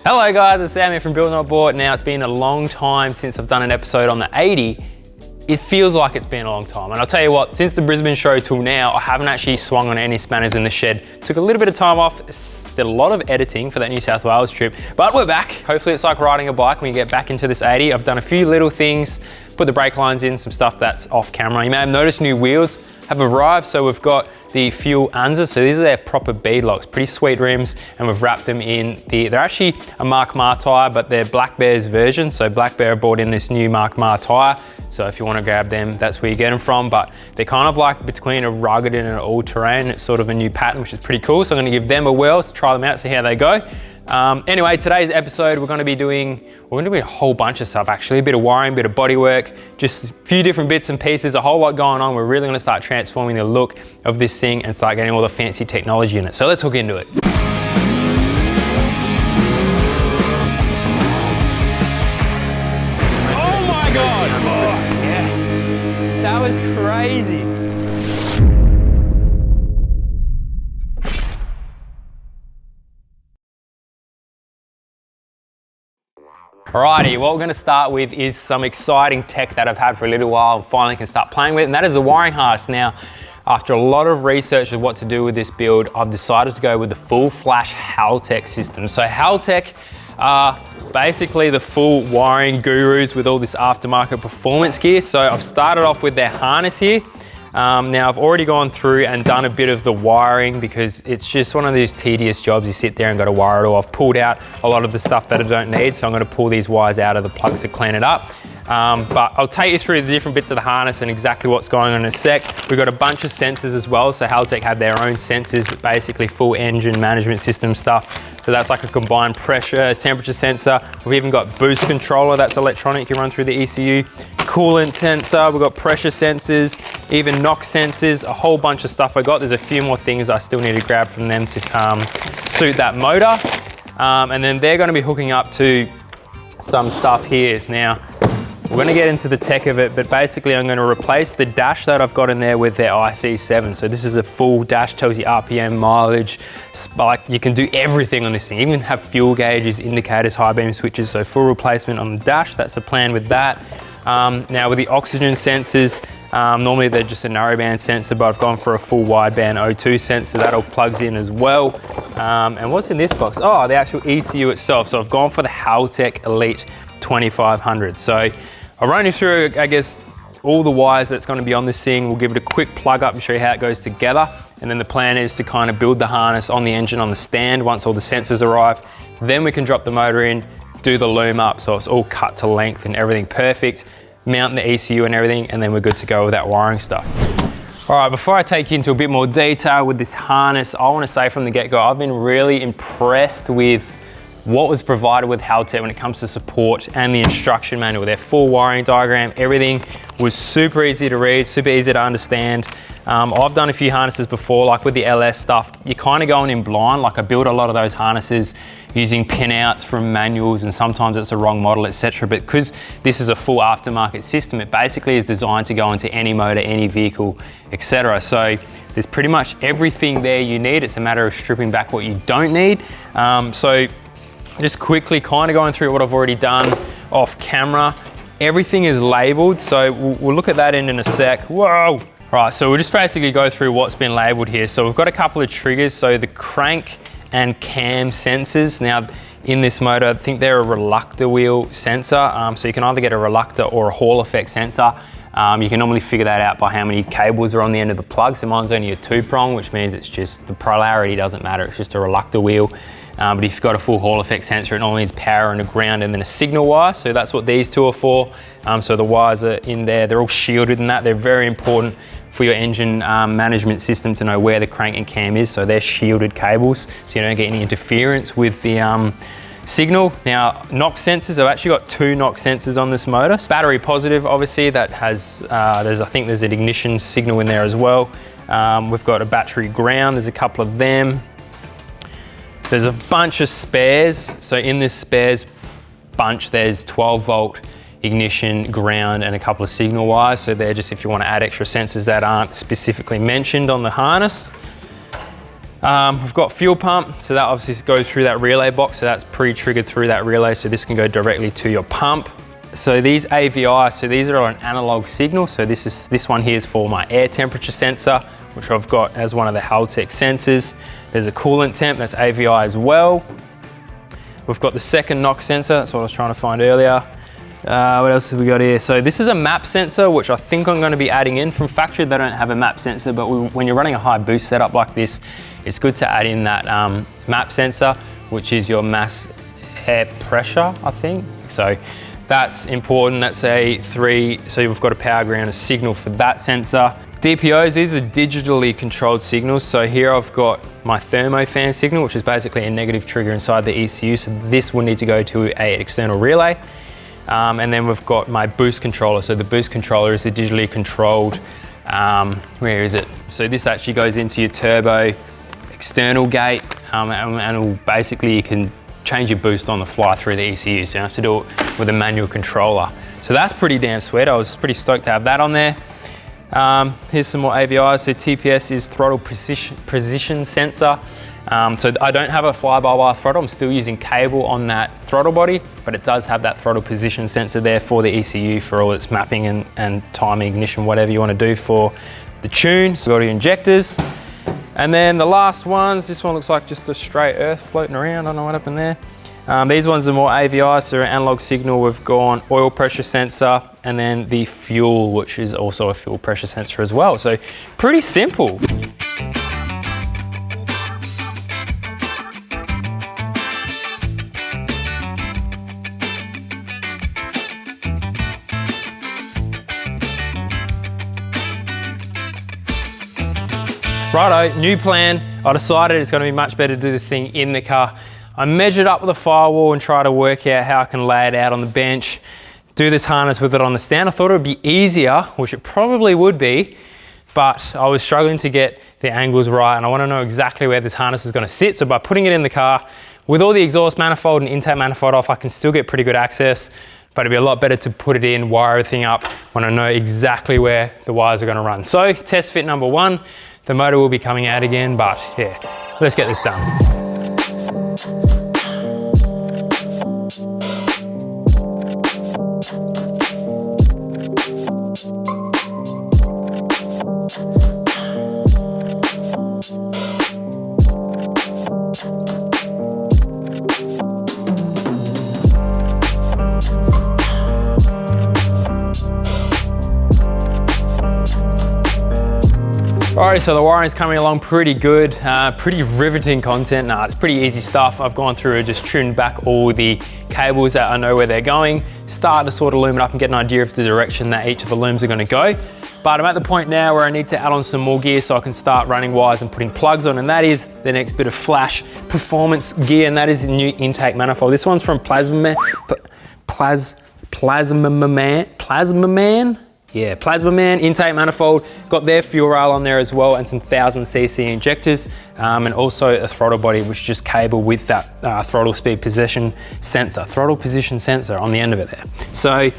Hello guys, it's Sam here from Build Not Bought. Now it's been a long time since I've done an episode on the 80. It feels like it's been a long time. And I'll tell you what, since the Brisbane show till now, I haven't actually swung on any spanners in the shed. Took a little bit of time off, did a lot of editing for that New South Wales trip, but we're back. Hopefully it's like riding a bike when you get back into this 80. I've done a few little things, put the brake lines in, some stuff that's off camera. You may have noticed new wheels have arrived. So we've got the Fuel Anza. So these are their proper bead locks, pretty sweet rims. And we've wrapped them in they're actually a Mark Ma tire, but they're Black Bear's version. So Black Bear brought in this new Mark Ma tire. So if you want to grab them, that's where you get them from. But they're kind of like between a rugged and an all-terrain. It's sort of a new pattern, which is pretty cool. So I'm going to give them a whirl to try them out, see how they go. Anyway, today's episode, we're going to be doing a whole bunch of stuff actually, a bit of wiring, a bit of bodywork, just a few different bits and pieces, a whole lot going on. We're really going to start transforming the look of this thing and start getting all the fancy technology in it. So let's hook into it. Oh my God, oh, yeah. That was crazy. Alrighty, what we're going to start with is some exciting tech that I've had for a little while and finally can start playing with, and that is the wiring harness. Now, after a lot of research of what to do with this build, I've decided to go with the full flash Haltech system. So Haltech are basically the full wiring gurus with all this aftermarket performance gear. So I've started off with their harness here. Now I've already gone through and done a bit of the wiring because it's just one of these tedious jobs. You sit there and got to wire it all. I've pulled out a lot of the stuff that I don't need, so I'm going to pull these wires out of the plugs to clean it up. But I'll take you through the different bits of the harness and exactly what's going on in a sec. We've got a bunch of sensors as well. So Haltech have their own sensors, basically full engine management system stuff. So that's like a combined pressure, temperature sensor. We've even got boost controller, that's electronic, you run through the ECU. Coolant sensor, we've got pressure sensors, even knock sensors, a whole bunch of stuff I got. There's a few more things I still need to grab from them to suit that motor. And then they're going to be hooking up to some stuff here. Now, we're going to get into the tech of it, but basically I'm going to replace the dash that I've got in there with their IC7. So this is a full dash, tells you RPM, mileage, like you can do everything on this thing. Even have fuel gauges, indicators, high beam switches, so full replacement on the dash. That's the plan with that. Now with the oxygen sensors, normally they're just a narrowband sensor, but I've gone for a full wideband O2 sensor. That all plugs in as well. And what's in this box? Oh, the actual ECU itself. So I've gone for the Haltech Elite 2500. So I'll run you through, I guess, all the wires that's going to be on this thing. We'll give it a quick plug up and show you how it goes together. And then the plan is to kind of build the harness on the engine on the stand once all the sensors arrive. Then we can drop the motor in, do the loom up so it's all cut to length and everything perfect, mount the ECU and everything, and then we're good to go with that wiring stuff. All right, before I take you into a bit more detail with this harness, I want to say from the get-go, I've been really impressed with what was provided with Haltech when it comes to support and the instruction manual. Their full wiring diagram, everything was super easy to read, super easy to understand. I've done a few harnesses before, like with the LS stuff, you're kind of going in blind. Like I built a lot of those harnesses using pinouts from manuals, and sometimes it's a wrong model, etc. But because this is a full aftermarket system, it basically is designed to go into any motor, any vehicle, etc. So there's pretty much everything there you need. It's a matter of stripping back what you don't need. So just quickly kind of going through what I've already done off camera. Everything is labeled, so we'll look at that in a sec. Whoa! Right, so we'll just basically go through what's been labeled here. So we've got a couple of triggers, so the crank and cam sensors. Now in this motor, I think they're a reluctor wheel sensor, so you can either get a reluctor or a Hall effect sensor. You can normally figure that out by how many cables are on the end of the plug. So mine's only a 2-prong, which means it's just, the polarity doesn't matter, it's just a reluctor wheel. But if you've got a full Hall effect sensor, it normally needs power and a ground and then a signal wire. So that's what these two are for. So the wires are in there, they're all shielded in that. They're very important for your engine management system to know where the crank and cam is. So they're shielded cables, so you don't get any interference with the signal. Now, knock sensors, I've actually got 2 knock sensors on this motor. Battery positive, obviously, that has, I think there's an ignition signal in there as well. We've got a battery ground, there's a couple of them. There's a bunch of spares. So in this spares bunch, there's 12-volt ignition, ground, and a couple of signal wires. So they're just if you want to add extra sensors that aren't specifically mentioned on the harness. We've got fuel pump, so that obviously goes through that relay box, so that's pre-triggered through that relay, so this can go directly to your pump. So these AVI, so these are an analog signal, so this one here is for my air temperature sensor, which I've got as one of the Haltech sensors. There's a coolant temp, that's AVI as well. We've got the second knock sensor, that's what I was trying to find earlier. What else have we got here? So this is a map sensor, which I think I'm going to be adding in. From factory, they don't have a map sensor, but when you're running a high boost setup like this, it's good to add in that map sensor, which is your mass air pressure, I think. So that's important. That's a 3, so you've got a power ground, a signal for that sensor. DPOs, these are digitally controlled signals. So here I've got my thermo fan signal, which is basically a negative trigger inside the ECU. So this will need to go to an external relay. And then we've got my boost controller. So the boost controller is a digitally controlled, where is it? So this actually goes into your turbo external gate, and basically you can change your boost on the fly through the ECU. So you don't have to do it with a manual controller. So that's pretty damn sweet. I was pretty stoked to have that on there. Here's some more AVIs. So TPS is throttle position sensor. So I don't have a fly-by-wire throttle. I'm still using cable on that throttle body, but it does have that throttle position sensor there for the ECU for all its mapping and timing, ignition, whatever you want to do for the tune. So we've got your injectors. And then the last ones, this one looks like just a straight earth floating around. I don't know what happened there. These ones are more AVI, so an analog signal. We've gone oil pressure sensor, and then the fuel, which is also a fuel pressure sensor as well. So pretty simple. Righto, new plan. I decided it's going to be much better to do this thing in the car. I measured up with the firewall and tried to work out how I can lay it out on the bench, do this harness with it on the stand. I thought it would be easier, which it probably would be, but I was struggling to get the angles right, and I want to know exactly where this harness is going to sit. So by putting it in the car, with all the exhaust manifold and intake manifold off, I can still get pretty good access, but it'd be a lot better to put it in, wire everything up when I know exactly where the wires are going to run. So test fit number 1. The motor will be coming out again, but yeah, let's get this done. Alright, so the wiring's coming along pretty good, pretty riveting content. It's pretty easy stuff. I've gone through and just tuned back all the cables that I know where they're going, start to sort of loom it up and get an idea of the direction that each of the looms are going to go. But I'm at the point now where I need to add on some more gear so I can start running wires and putting plugs on, and that is the next bit of flash performance gear, and that is the new intake manifold. This one's from Plasma Man. Yeah, Plasma Man intake manifold, got their fuel rail on there as well, and some 1000cc injectors, and also a throttle body, which is just cable with that throttle position sensor on the end of it there. So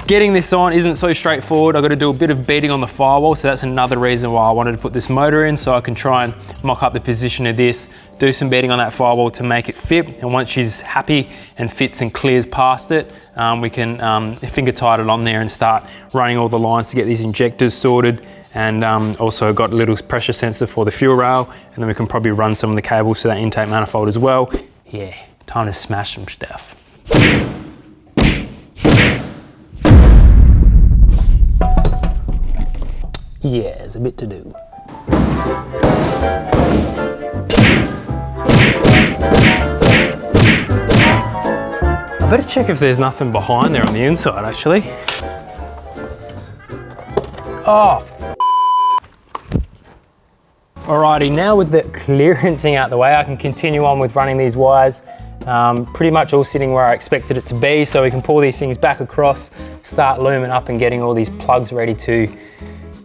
getting this on isn't so straightforward. I've got to do a bit of beating on the firewall, so that's another reason why I wanted to put this motor in, so I can try and mock up the position of this, do some beating on that firewall to make it fit, and once she's happy and fits and clears past it, we can finger tight it on there and start running all the lines to get these injectors sorted, and also got a little pressure sensor for the fuel rail, and then we can probably run some of the cables to that intake manifold as well. Yeah, time to smash some stuff. Yeah, there's a bit to do. I better check if there's nothing behind there on the inside, actually. Oh, alrighty, now with the clearancing out the way, I can continue on with running these wires. Pretty much all sitting where I expected it to be, so we can pull these things back across, start looming up and getting all these plugs ready to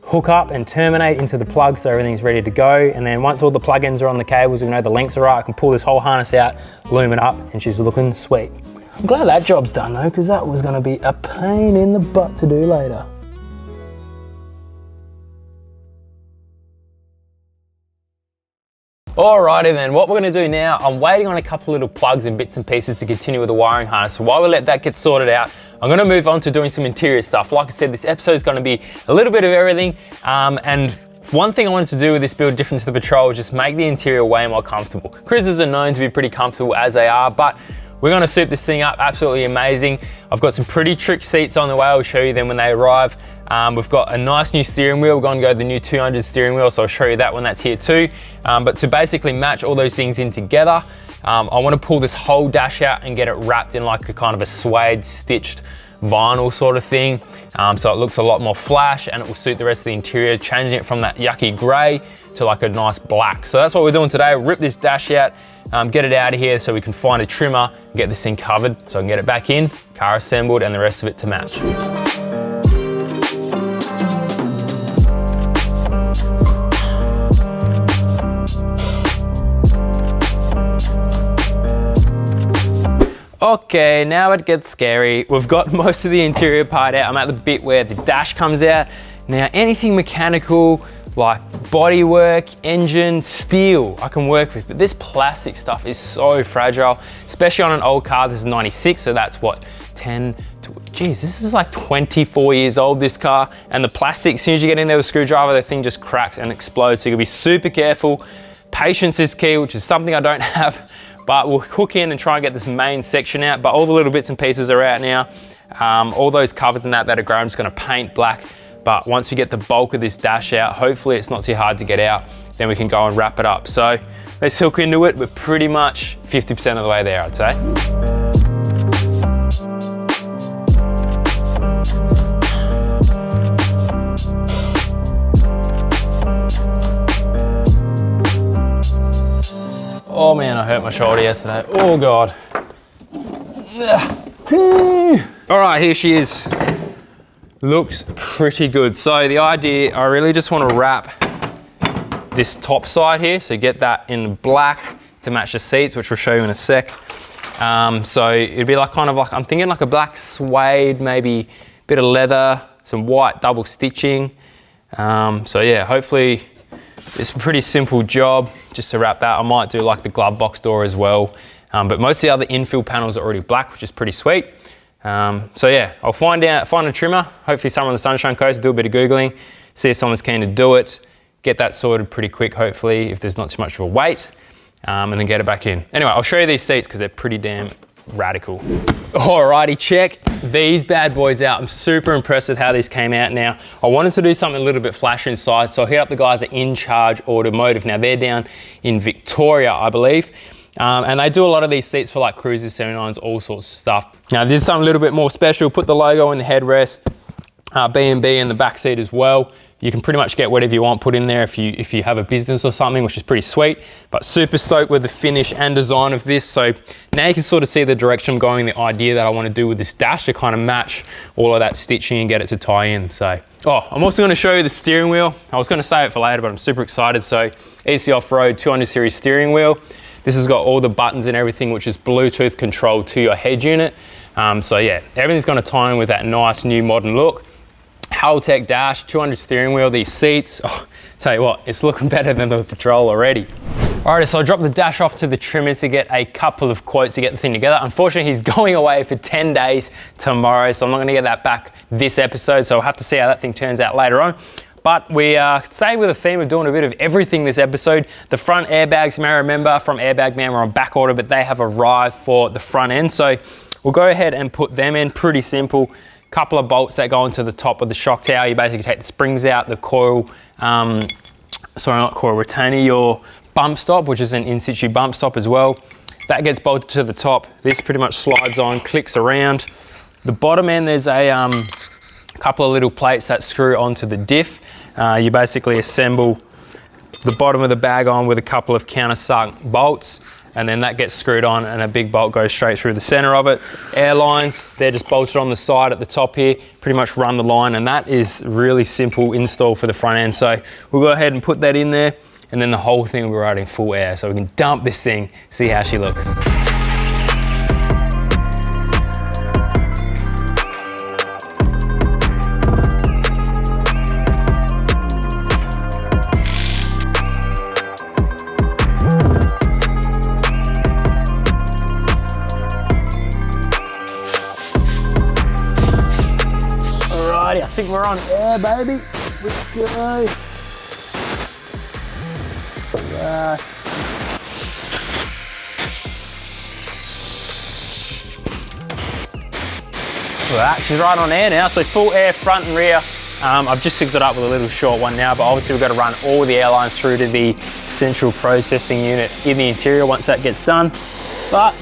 hook up and terminate into the plug, so everything's ready to go. And then once all the plug-ins are on the cables, we know the lengths are right, I can pull this whole harness out, loom it up, and she's looking sweet. I'm glad that job's done though, because that was gonna be a pain in the butt to do later. Alrighty then, what we're gonna do now, I'm waiting on a couple little plugs and bits and pieces to continue with the wiring harness. So while we let that get sorted out, I'm gonna move on to doing some interior stuff. Like I said, this episode is gonna be a little bit of everything. And one thing I wanted to do with this build different to the Patrol is just make the interior way more comfortable. Cruisers are known to be pretty comfortable as they are, but we're gonna soup this thing up absolutely amazing. I've got some pretty trick seats on the way. I'll show you them when they arrive. We've got a nice new steering wheel. We're gonna go the new 200 steering wheel, so I'll show you that when that's here too. But to basically match all those things in together, I wanna pull this whole dash out and get it wrapped in like a kind of a suede stitched vinyl sort of thing. So it looks a lot more flash and it will suit the rest of the interior, changing it from that yucky gray to like a nice black. So that's what we're doing today. Rip this dash out, get it out of here so we can find a trimmer, get this thing covered so I can get it back in, car assembled, and the rest of it to match. Okay, now it gets scary. We've got most of the interior part out. I'm at the bit where the dash comes out. Now, anything mechanical, like bodywork, engine, steel, I can work with, but this plastic stuff is so fragile, especially on an old car. This is 96, so that's what, 10, geez, this is like 24 years old, this car, and the plastic, as soon as you get in there with a screwdriver, the thing just cracks and explodes, so you gotta be super careful. Patience is key, which is something I don't have, but we'll hook in and try and get this main section out, but all the little bits and pieces are out now. All those covers and that are grey, I'm just gonna paint black, but once we get the bulk of this dash out, hopefully it's not too hard to get out, then we can go and wrap it up. So let's hook into it. We're pretty much 50% of the way there, I'd say. Oh man, I hurt my shoulder yesterday. Oh God. All right, here she is. Looks pretty good. So the idea, I really just want to wrap this top side here. So get that in black to match the seats, which we'll show you in a sec. So it'd be like kind of like, I'm thinking like a black suede, maybe a bit of leather, some white double stitching. So yeah, hopefully it's a pretty simple job just to wrap that. I might do like the glove box door as well. But most of the other infill panels are already black, which is pretty sweet. So yeah, I'll find a trimmer, hopefully someone on the Sunshine Coast, do a bit of Googling, see if someone's keen to do it, get that sorted pretty quick, hopefully, if there's not too much of a wait, and then get it back in. Anyway, I'll show you these seats because they're pretty damn radical. Alrighty, check these bad boys out. I'm super impressed with how these came out now. I wanted to do something a little bit flashy inside, so I hit up the guys at In Charge Automotive. Now they're down in Victoria, I believe. And they do a lot of these seats for like cruisers, 79s, all sorts of stuff. Now this is something a little bit more special. Put the logo in the headrest, BNB in the back seat as well. You can pretty much get whatever you want put in there if you have a business or something, which is pretty sweet. But super stoked with the finish and design of this. So now you can sort of see the direction I'm going, the idea that I want to do with this dash to kind of match all of that stitching and get it to tie in. So, I'm also going to show you the steering wheel. I was going to save it for later, but I'm super excited. So EC Off-Road 200 series steering wheel. This has got all the buttons and everything, which is Bluetooth controlled to your head unit. So yeah, everything's gonna tie in with that nice new modern look. Haltech dash, 200 steering wheel, these seats. Tell you what, it's looking better than the Patrol already. Alright, so I dropped the dash off to the trimmers to get a couple of quotes to get the thing together. Unfortunately, he's going away for 10 days tomorrow, so I'm not gonna get that back this episode, so I'll have to see how that thing turns out later on. But we are staying with the theme of doing a bit of everything this episode. The front airbags, you may remember from Airbag Man, we're on back order, but they have arrived for the front end. So we'll go ahead and put them in, pretty simple. Couple of bolts that go into the top of the shock tower. You basically take the springs out, the coil, retainer, your bump stop, which is an in-situ bump stop as well. That gets bolted to the top. This pretty much slides on, clicks around. The bottom end, there's a couple of little plates that screw onto the diff. You basically assemble the bottom of the bag on with a couple of countersunk bolts, and then that gets screwed on and a big bolt goes straight through the center of it. Air lines, they're just bolted on the side at the top here, pretty much run the line, and that is really simple install for the front end. So we'll go ahead and put that in there, and then the whole thing will be riding full air. So we can dump this thing, see how she looks. Alrighty, I think we're on air, baby. Let's go. We're actually right on air now, so full air front and rear. I've just synced it up with a little short one now, but obviously we've got to run all the air lines through to the central processing unit in the interior once that gets done. But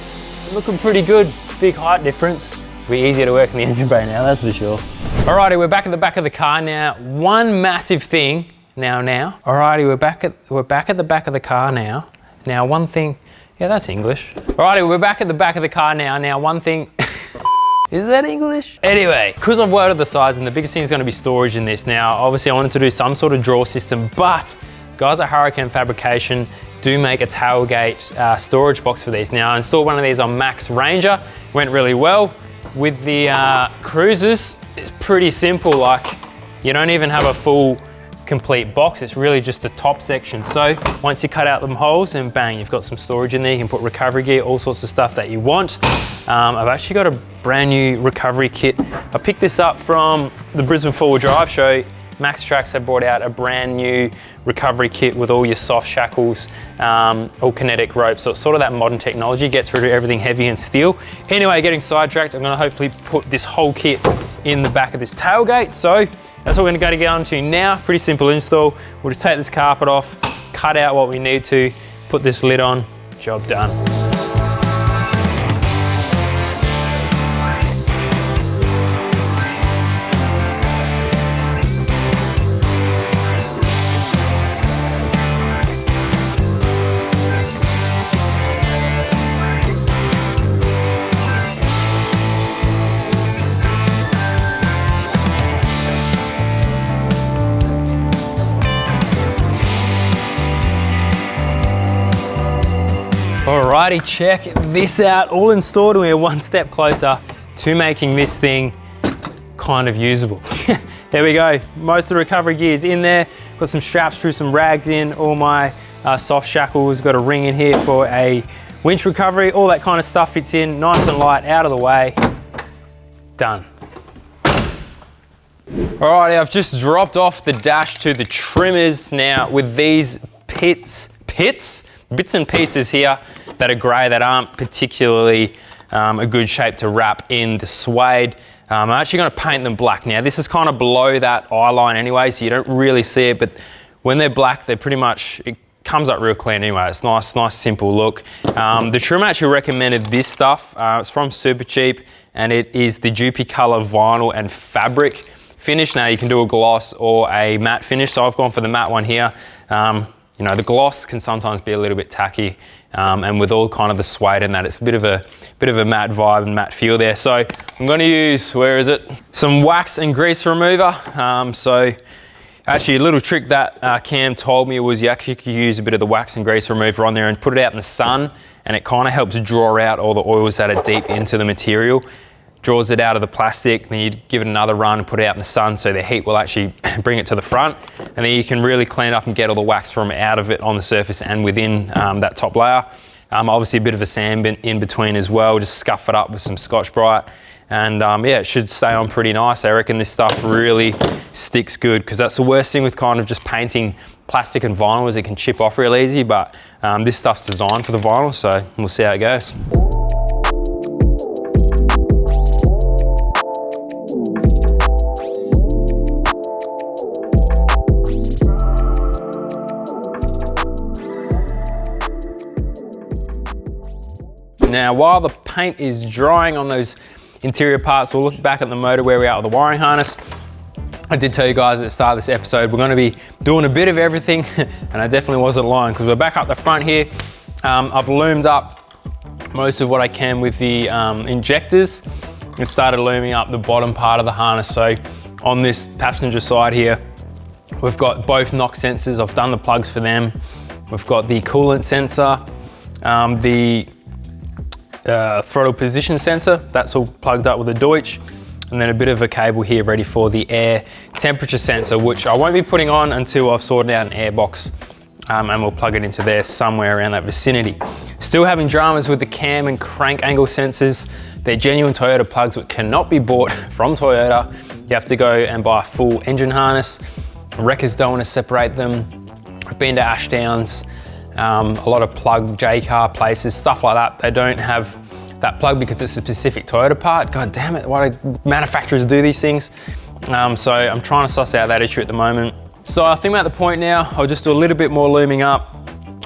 looking pretty good, big height difference. It'll be easier to work in the engine bay now, that's for sure. Alrighty, we're back at the back of the car now. One massive thing, Alrighty, we're back at the back of the car now. Now one thing, yeah, that's English. Alrighty, we're back at the back of the car now. Now one thing, is that English? Anyway, because I've worked at the sides and the biggest thing is going to be storage in this. Now, obviously I wanted to do some sort of drawer system, but guys at Hurricane Fabrication do make a tailgate storage box for these. Now, I installed one of these on Max Ranger, went really well. With the Cruisers, it's pretty simple. Like, you don't even have a full complete box, it's really just the top section. So once you cut out them holes and bang, you've got some storage in there. You can put recovery gear, all sorts of stuff that you want. I've actually got a brand new recovery kit. I picked this up from the Brisbane 4-wheel drive show. Max Tracks have brought out a brand new recovery kit with all your soft shackles, all kinetic ropes. So it's sort of that modern technology, gets rid of everything heavy and steel. Anyway, getting sidetracked, I'm gonna hopefully put this whole kit in the back of this tailgate. So that's what we're gonna get on to now. Pretty simple install. We'll just take this carpet off, cut out what we need to, put this lid on, job done. Alrighty, check this out, all installed, and we're one step closer to making this thing kind of usable. There we go, most of the recovery gear is in there. Got some straps, threw some rags in, all my soft shackles, got a ring in here for a winch recovery, all that kind of stuff fits in, nice and light, out of the way, done. Alrighty, I've just dropped off the dash to the trimmers now with these bits and pieces here that are grey, that aren't particularly a good shape to wrap in the suede. I'm actually going to paint them black now. This is kind of below that eye line anyway, so you don't really see it, but when they're black, they're pretty much, it comes up real clean anyway. It's nice, simple look. The trim actually recommended this stuff. It's from Super Cheap, and it is the Dupi Color vinyl and fabric finish. Now you can do a gloss or a matte finish, so I've gone for the matte one here. You know, the gloss can sometimes be a little bit tacky, and with all kind of the suede and that, it's a bit of a matte vibe and matte feel there. So I'm going to use, where is it? Some wax and grease remover. So actually a little trick that Cam told me was you actually could use a bit of the wax and grease remover on there and put it out in the sun, and it kind of helps draw out all the oils that are deep into the material. Draws it out of the plastic, then you give it another run and put it out in the sun so the heat will actually bring it to the front, and then you can really clean up and get all the wax from out of it on the surface and within that top layer. Obviously a bit of a sand in between as well, just scuff it up with some Scotch-Brite, and yeah, it should stay on pretty nice. I reckon this stuff really sticks good, because that's the worst thing with kind of just painting plastic and vinyl is it can chip off real easy, but this stuff's designed for the vinyl, so we'll see how it goes. Now, while the paint is drying on those interior parts, we'll look back at the motor where we are with the wiring harness. I did tell you guys at the start of this episode, we're going to be doing a bit of everything, and I definitely wasn't lying, because we're back up the front here. I've loomed up most of what I can with the injectors and started looming up the bottom part of the harness. So on this passenger side here, we've got both knock sensors. I've done the plugs for them. We've got the coolant sensor, the throttle position sensor, that's all plugged up with a Deutsch, and then a bit of a cable here ready for the air temperature sensor, which I won't be putting on until I've sorted out an air box, and we'll plug it into there somewhere around that vicinity. Still having dramas with the cam and crank angle sensors. They're genuine Toyota plugs which cannot be bought from Toyota. you have to go and buy a full engine harness. Wreckers don't want to separate them. I've been to Ashdowns, a lot of plug J-car places, stuff like that. They don't have that plug because it's a specific Toyota part. God damn it, why do manufacturers do these things? So I'm trying to suss out that issue at the moment. So I think we're at the point now, I'll just do a little bit more looming up,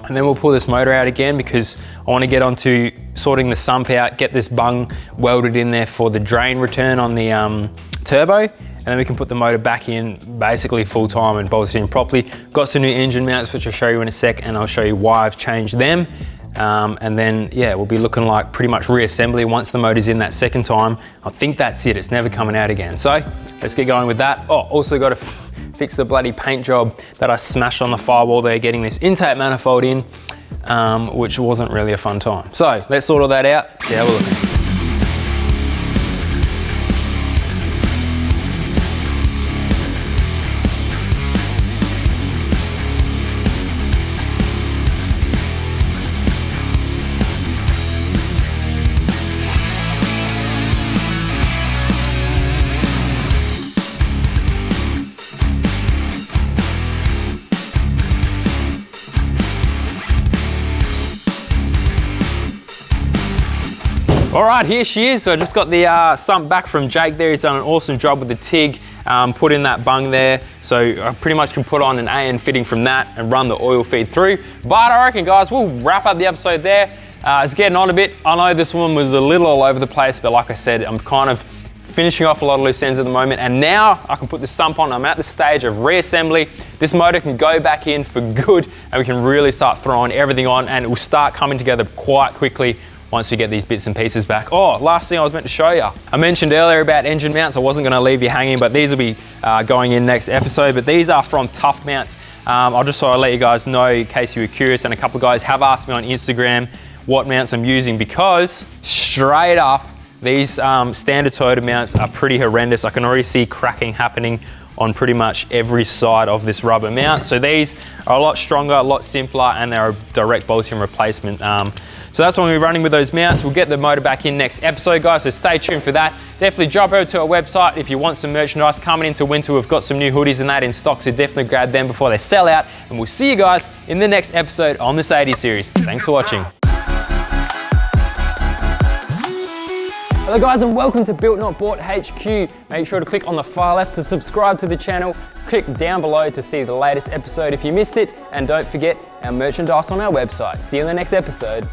and then we'll pull this motor out again because I want to get onto sorting the sump out, get this bung welded in there for the drain return on the turbo, and then we can put the motor back in basically full time and bolt it in properly. Got some new engine mounts, which I'll show you in a sec, and I'll show you why I've changed them. And then, yeah, we'll be looking like pretty much reassembly once the motor's in that second time. I think that's it, it's never coming out again. So let's get going with that. Oh, also got to fix the bloody paint job that I smashed on the firewall there, getting this intake manifold in, which wasn't really a fun time. So let's sort all that out, see how we're looking. All right, here she is. So I just got the sump back from Jake there. He's done an awesome job with the TIG, put in that bung there. So I pretty much can put on an AN fitting from that and run the oil feed through. But I reckon, guys, we'll wrap up the episode there. It's getting on a bit. I know this one was a little all over the place, but like I said, I'm kind of finishing off a lot of loose ends at the moment, and now I can put the sump on. I'm at the stage of reassembly. This motor can go back in for good, and we can really start throwing everything on, and it will start coming together quite quickly once we get these bits and pieces back. Oh, last thing I was meant to show you. I mentioned earlier about engine mounts. I wasn't gonna leave you hanging, but these will be going in next episode, but these are from Tough Mounts. I'll just sort of let you guys know in case you were curious, and a couple of guys have asked me on Instagram what mounts I'm using, because straight up, these standard Toyota mounts are pretty horrendous. I can already see cracking happening on pretty much every side of this rubber mount. So these are a lot stronger, a lot simpler, and they're a direct bolt-in replacement. So that's when we're running with those mounts. We'll get the motor back in next episode, guys, so stay tuned for that. Definitely jump over to our website if you want some merchandise. Coming into winter, we've got some new hoodies and that in stock, so definitely grab them before they sell out. And we'll see you guys in the next episode on this 80 series. Thanks for watching. Hello guys, and welcome to Built Not Bought HQ. Make sure to click on the far left to subscribe to the channel. Click down below to see the latest episode if you missed it, and don't forget our merchandise on our website. See you in the next episode.